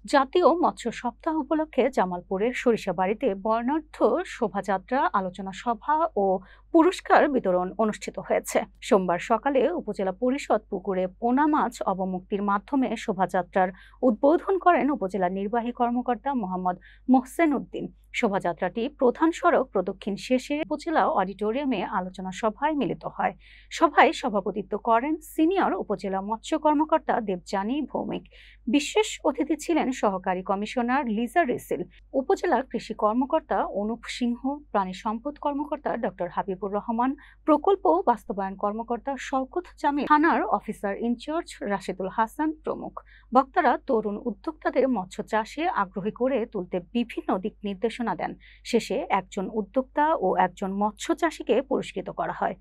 জাতীয় মৎস্য সপ্তাহ উপলক্ষে জামালপুরের সরিষাবাড়ীতে বর্ণাঢ্য শোভাযাত্রা, আলোচনা সভা ও পুরস্কার বিতরণ অনুষ্ঠিত হয়েছে। সোমবার সকালে উপজেলা পরিষদ পুকুরে পোনা মাছ অবমুক্তির মাধ্যমে শোভাযাত্রার উদ্বোধন করেন উপজেলা নির্বাহী কর্মকর্তা মোহাম্মদ মোহসেন উদ্দিন। শোভাযাত্রাটি প্রধান সড়ক প্রদক্ষিণ শেষে উপজেলা অডিটোরিয়ামে আলোচনা সভায় মিলিত হয়। সভায় সভাপতিত্ব করেন সিনিয়র উপজেলা মৎস্য কর্মকর্তা দেবযানী ভৌমিক। বিশেষ অতিথি ছিলেন সহকারী কমিশনার লিজা রেসেল, উপজেলা কৃষি কর্মকর্তা অনুপ সিংহ, প্রাণী সম্পদ কর্মকর্তা ডক্টর হাবিবুর রহমান, প্রকল্প বাস্তবায়ন কর্মকর্তা শওকত জামিল, থানার অফিসার ইনচার্জ রাশেদুল হাসান প্রমুখ। বক্তারা তরুণ উদ্যোক্তাদের মৎস্য চাষে আগ্রহী করে তুলতে বিভিন্ন দিক নির্দেশনা দেন। শেষে একজন উদ্যোক্তা ও একজন মৎস্য চাষীকে পুরস্কৃত করা হয়।